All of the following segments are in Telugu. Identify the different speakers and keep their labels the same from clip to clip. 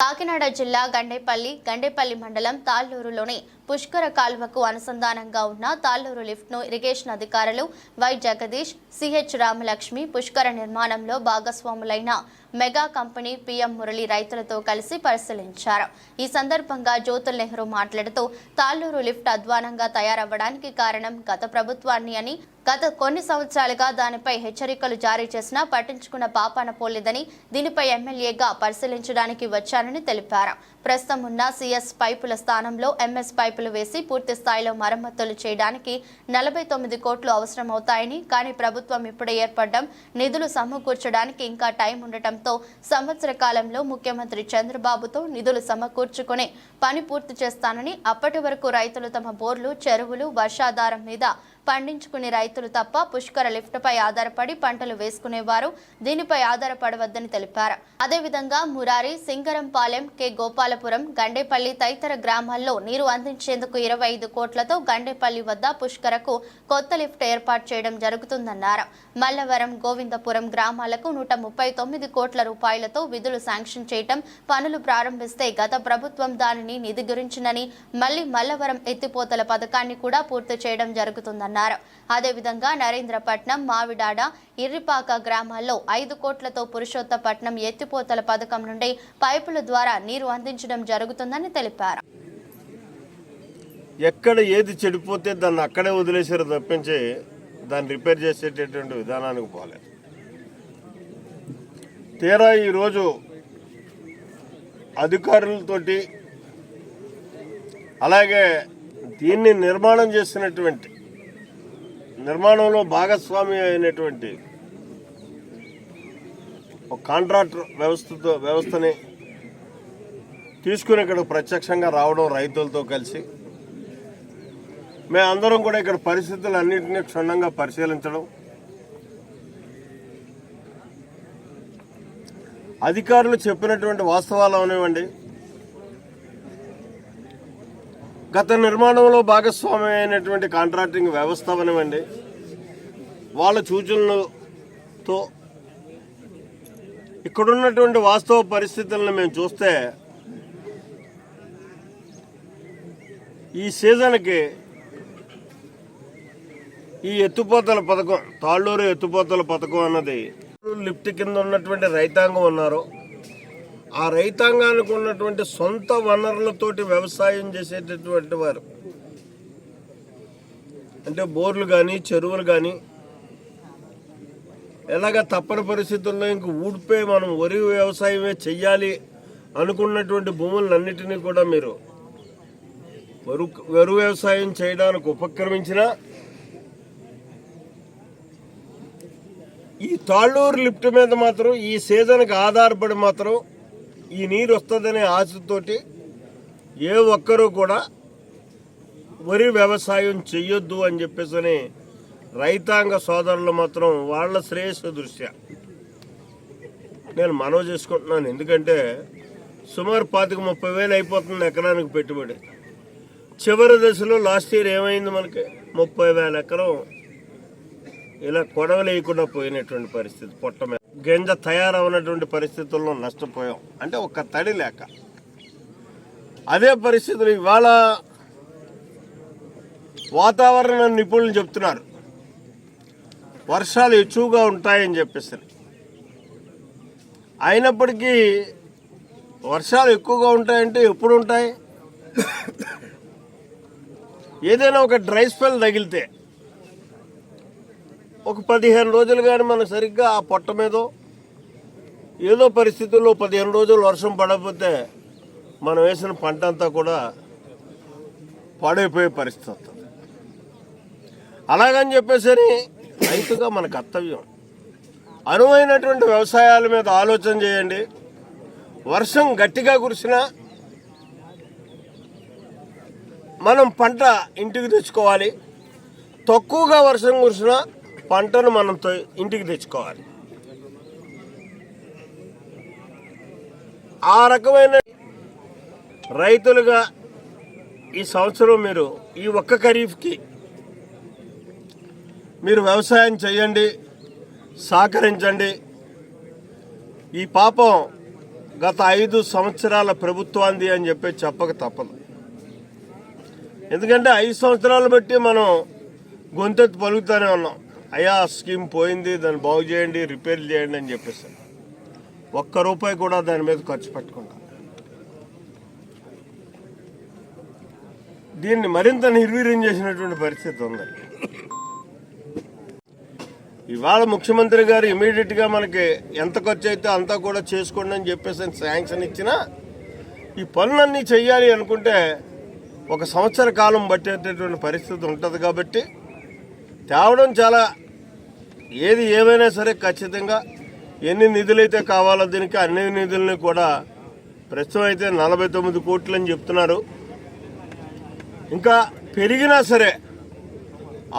Speaker 1: కాకినాడ జిల్లా గండేపల్లి మండలం తాళ్లూరులోని పుష్కర కాలువకు అనుసంధానంగా ఉన్న తాళ్లూరు లిఫ్ట్ను ఇరిగేషన్ అధికారులు వై జగదీష్, సిహెచ్ రామలక్ష్మి పుష్కర నిర్మాణంలో భాగస్వాములైన మెగా కంపెనీ పిఎం మురళి రైతులతో కలిసి పరిశీలించారు. ఈ సందర్భంగా జ్యోతుల్ నెహ్రూ మాట్లాడుతూ తాళ్లూరు లిఫ్ట్ అధ్వానంగా తయారవ్వడానికి కారణం గత ప్రభుత్వాన్ని అని, గత కొన్ని సంవత్సరాలుగా దానిపై హెచ్చరికలు జారీ చేసినా పట్టించుకున్న పాపాన పోలేదని, దీనిపై ఎమ్మెల్యేగా పరిశీలించడానికి వచ్చానని తెలిపారు. ప్రస్తుతం ఉన్న సిఎస్ పైపుల స్థానంలో ఎంఎస్ పైపులు వేసి పూర్తి స్థాయిలో మరమ్మతులు చేయడానికి 49 కోట్లు అవసరమవుతాయని, కానీ ప్రభుత్వం ఇప్పుడే ఏర్పడడం, నిధులు సమకూర్చడానికి ఇంకా టైం ఉండటంతో సంవత్సర కాలంలో ముఖ్యమంత్రి చంద్రబాబుతో నిధులు సమకూర్చుకునే పని పూర్తి చేస్తానని, అప్పటి వరకు రైతులు తమ బోర్లు, చెరువులు వర్షాధారం మీద పండించుకునే రైతులు తప్ప పుష్కర లిఫ్ట్పై ఆధారపడి పంటలు వేసుకునేవారు దీనిపై ఆధారపడవద్దని తెలిపారు. అదేవిధంగా మురారి, సింగరంపాలెం, కె గోపాలపురం, గండేపల్లి తదితర గ్రామాల్లో నీరు అందించేందుకు 25 కోట్లతో గండేపల్లి వద్ద పుష్కరకు కొత్త లిఫ్ట్ ఏర్పాటు చేయడం జరుగుతుందన్నారు. మల్లవరం, గోవిందపురం గ్రామాలకు 139 కోట్ల రూపాయలతో విధులు శాంక్షన్ చేయడం, పనులు ప్రారంభిస్తే గత ప్రభుత్వం దానిని నిధి గురించినని, మళ్లీ మల్లవరం ఎత్తిపోతల పథకాన్ని కూడా పూర్తి చేయడం జరుగుతుందన్నారు. అదేవిధంగా నరేంద్రపట్నం, మావిడాడ, ఇర్రిపాక గ్రామాల్లో 5 కోట్లతో పురుషోత్తపట్నం ఎత్తిపోతల పథకం నుండి పైపుల ద్వారా నీరు అందించడం జరుగుతుందని తెలిపారు.
Speaker 2: ఎక్కడ ఏది చెడిపోతే దాన్ని అక్కడే వదిలేసారు తప్పించి దాన్ని రిపేర్ చేసేటటువంటి విధానానికి పోలేదు. తీరా ఈరోజు అధికారులతోటి అలాగే దీన్ని నిర్మాణం చేసినటువంటి నిర్మాణంలో భాగస్వామి అయినటువంటి ఒక కాంట్రాక్టర్ వ్యవస్థని తీసుకుని ఇక్కడ ప్రత్యక్షంగా రావడం రైతులతో కలిసి మేమందరం కూడా ఇక్కడ పరిస్థితులన్నింటినీ క్షుణ్ణంగా పరిశీలించడం, అధికారులు చెప్పినటువంటి వాస్తవాలు అవనివ్వండి, గత నిర్మాణంలో భాగస్వామి అయినటువంటి కాంట్రాక్టింగ్ వ్యవస్థ అవనివ్వండి, వాళ్ళ సూచనలతో ఇక్కడున్నటువంటి వాస్తవ పరిస్థితులను మేము చూస్తే ఈ సీజన్కి ఈ ఎత్తుపోతల పథకం, తాళ్లూరు ఎత్తుపోతల పథకం అన్నది లిఫ్ట్ కింద ఉన్నటువంటి రైతాంగం ఉన్నారు. ఆ రైతాంగానికి ఉన్నటువంటి సొంత వనరులతోటి వ్యవసాయం చేసేటటువంటి వారు, అంటే బోర్లు కానీ చెరువులు కానీ, ఎలాగ తప్పని పరిస్థితుల్లో ఇంక ఊడిపోయి మనం వరి వ్యవసాయమే చెయ్యాలి అనుకున్నటువంటి భూములన్నిటినీ కూడా మీరు వరి వ్యవసాయం చేయడానికి ఉపక్రమించిన ఈ తాళ్లూరు లిఫ్ట్ మీద మాత్రం ఈ సీజన్కి ఆధారపడి మాత్రం ఈ నీరు వస్తుందనే ఆశతోటి ఏ ఒక్కరూ కూడా వరి వ్యవసాయం చెయ్యొద్దు అని చెప్పేసి రైతాంగ సోదరులు మాత్రం వాళ్ళ శ్రేయస్సు దృష్ట్యా నేను మనవి చేసుకుంటున్నాను. ఎందుకంటే సుమారు 25-30 వేలు అయిపోతుంది ఎకరానికి పెట్టుబడి. చివరి దశలో లాస్ట్ ఇయర్ ఏమైంది, మనకి 30,000 ఎకరం ఇలా కొడవలేయకుండా పోయినటువంటి పరిస్థితి. పొట్ట మీద గింజ తయారవనటువంటి పరిస్థితుల్లో నష్టపోయాం, అంటే ఒక్క తడి లేక. అదే పరిస్థితులు ఇవాళ వాతావరణ నిపుణులు చెప్తున్నారు వర్షాలు ఎక్కువగా ఉంటాయని చెప్పేసి. అయినప్పటికీ వర్షాలు ఎక్కువగా ఉంటాయంటే ఎప్పుడు ఉంటాయి? ఏదైనా ఒక డ్రై స్పెల్ తగిలితే ఒక 15 రోజులు కానీ మనం సరిగ్గా ఆ పొట్ట మీదో ఏదో పరిస్థితుల్లో 15 రోజులు వర్షం పడకపోతే మనం వేసిన పంట అంతా కూడా పాడైపోయే పరిస్థితి వస్తుంది. అలాగని చెప్పేసి రైతుగా మన కర్తవ్యం అనువైనటువంటి వ్యవసాయాల మీద ఆలోచన చేయండి. వర్షం గట్టిగా కురిసినా మనం పంట ఇంటికి తెచ్చుకోవాలి, తక్కువగా వర్షం కురిసినా పంటను మనం ఇంటికి తెచ్చుకోవాలి. ఆ రకమైన రైతులుగా ఈ సంవత్సరం మీరు ఈ ఒక్క ఖరీఫ్కి మీరు వ్యవసాయం చేయండి, సహకరించండి. ఈ పాపం గత 5 సంవత్సరాల ప్రభుత్వాన్ని అని చెప్పి చెప్పక తప్పదు. ఎందుకంటే 5 సంవత్సరాలు బట్టి మనం గొంతెత్తి పలుకుతూనే ఉన్నాం, అయ్యా స్కీమ్ పోయింది, దాన్ని బాగు చేయండి, రిపేర్ చేయండి అని చెప్పేసి. ఒక్క రూపాయి కూడా దాని మీద ఖర్చు పెట్టకుండా దీన్ని మరింత నిర్వీర్యం చేసినటువంటి పరిస్థితి ఉంది. ఇవాళ ముఖ్యమంత్రి గారు ఇమీడియట్గా మనకి ఎంత ఖర్చు అయితే అంతా కూడా చేసుకోండి అని చెప్పేసి శాంక్షన్ ఇచ్చినా ఈ పనులన్నీ చెయ్యాలి అనుకుంటే 1 సంవత్సర కాలం పట్టేటటువంటి పరిస్థితి ఉంటుంది. కాబట్టి తేవడం చాలా ఏది ఏమైనా సరే ఖచ్చితంగా ఎన్ని నిధులైతే కావాలో దీనికి అన్ని నిధుల్ని కూడా ప్రస్తుతం అయితే 49 కోట్లు అని చెప్తున్నారు. ఇంకా పెరిగినా సరే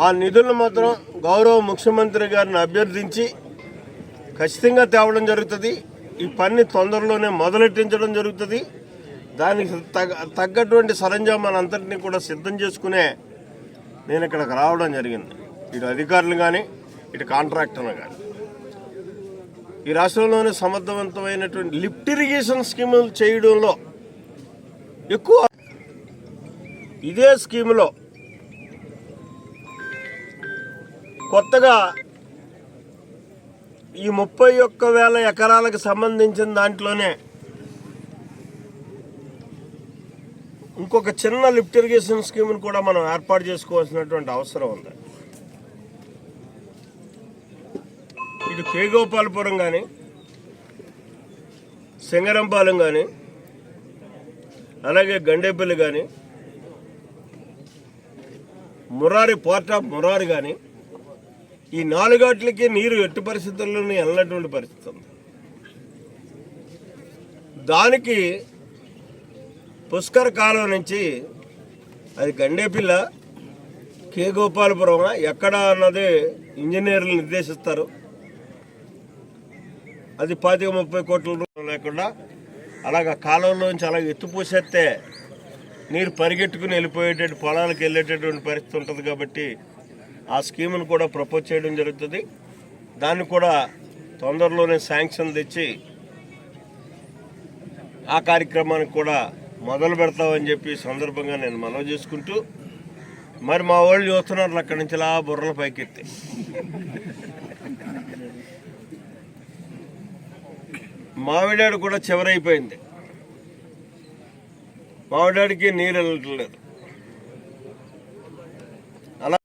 Speaker 2: ఆ నిధులను మాత్రం గౌరవ ముఖ్యమంత్రి గారిని అభ్యర్థించి ఖచ్చితంగా తేవడం జరుగుతుంది. ఈ పని తొందరలోనే మొదలెట్టించడం జరుగుతుంది. దానికి తగ్గటువంటి సరంజామానంతటినీ కూడా సిద్ధం చేసుకునే నేను ఇక్కడికి రావడం జరిగింది. ఇటు అధికారులు కానీ ఇటు కాంట్రాక్టర్లు కానీ ఈ రాష్ట్రంలోనే సమర్థవంతమైనటువంటి లిఫ్ట్ ఇరిగేషన్ స్కీములు చేయడంలో ఎక్కువ. ఇదే స్కీములో కొత్తగా ఈ 31,000 ఎకరాలకు సంబంధించిన దాంట్లోనే ఇంకొక చిన్న లిఫ్ట్ ఇరిగేషన్ స్కీమ్ను కూడా మనం ఏర్పాటు చేసుకోవాల్సినటువంటి అవసరం ఉంది. ఇటు కేగోపాలపురం కానీ సింగరంపాలెం కానీ అలాగే గండేపల్లి కానీ మురారి పోర్ట్ ఆఫ్ మురారి కానీ ఈ 4 గట్లకి నీరు ఎట్టి పరిస్థితుల్లోనే వెళ్ళినటువంటి పరిస్థితి ఉంది. దానికి పుష్కర కాలం నుంచి అది గండేపిల్ల కే గోపాలపురం ఎక్కడ అన్నది ఇంజనీర్లు నిర్దేశిస్తారు. అది 25-30 కోట్ల రూపాయలు లేకుండా అలాగ కాలంలోంచి అలా ఎత్తుపోసేస్తే నీరు పరిగెట్టుకుని వెళ్ళిపోయేటట్టు పొలాలకు వెళ్ళేటటువంటి పరిస్థితి ఉంటుంది. కాబట్టి ఆ స్కీమ్ను కూడా ప్రపోజ్ చేయడం జరుగుతుంది. దాన్ని కూడా తొందరలోనే శాంక్షన్ తెచ్చి ఆ కార్యక్రమానికి కూడా మొదలు పెడతామని చెప్పి సందర్భంగా నేను మనవి చేసుకుంటూ, మరి మా వాళ్ళు చూస్తున్నారు అక్కడి నుంచి అలా బుర్రల పైకెత్తి మామిడాడు కూడా చివరైపోయింది. మామిడాడికి నీరు వెళ్ళట్లేదు.